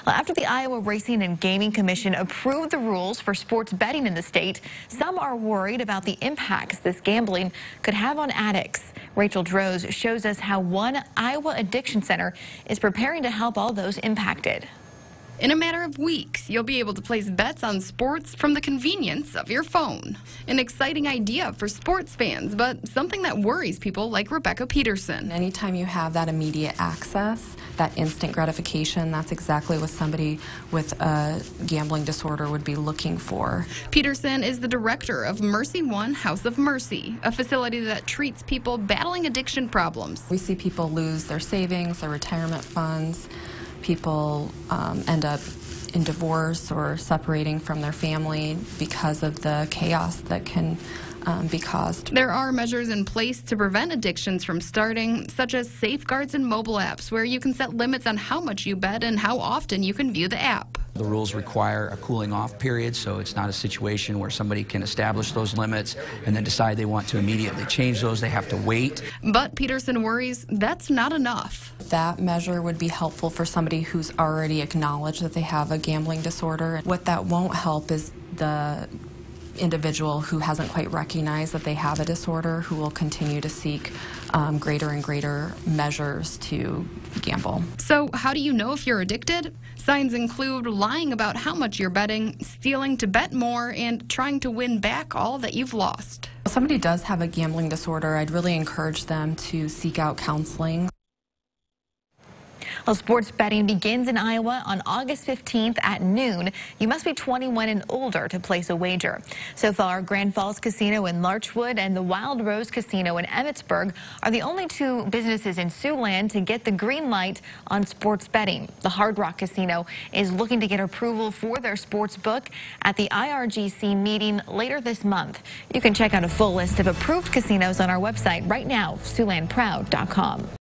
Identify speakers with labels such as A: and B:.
A: Well, after the Iowa Racing and Gaming Commission approved the rules for sports betting in the state, some are worried about the impacts this gambling could have on addicts. Rachel Droz shows us how one Iowa addiction center is preparing to help all those impacted.
B: In a matter of weeks, you'll be able to place bets on sports from the convenience of your phone. An exciting idea for sports fans, but something that worries people like Rebecca Peterson.
C: Anytime you have that immediate access, that instant gratification, that's exactly what somebody with a gambling disorder would be looking for.
B: Peterson is the director of Mercy One House of Mercy, a facility that treats people battling addiction problems.
C: We see people lose their savings, their retirement funds. People end up in divorce or separating from their family because of the chaos that can be caused.
B: There are measures in place to prevent addictions from starting, such as safeguards and mobile apps, where you can set limits on how much you bet and how often you can view the app.
D: The rules require a cooling off period, so it's not a situation where somebody can establish those limits and then decide they want to immediately change those. They have to wait.
B: But Peterson worries that's not enough.
C: That measure would be helpful for somebody who's already acknowledged that they have a gambling disorder. What that won't help is the individual who hasn't quite recognized that they have a disorder, who will continue to seek greater and greater measures to gamble.
B: So how do you know if you're addicted? Signs include lying about how much you're betting, stealing to bet more, and trying to win back all that you've lost.
C: If somebody does have a gambling disorder, I'd really encourage them to seek out counseling.
A: Well, sports betting begins in Iowa on August 15th at noon. You must be 21 and older to place a wager. So far, Grand Falls Casino in Larchwood and the Wild Rose Casino in Emmitsburg are the only two businesses in Siouxland to get the green light on sports betting. The Hard Rock Casino is looking to get approval for their sports book at the IRGC meeting later this month. You can check out a full list of approved casinos on our website right now, SiouxlandProud.com.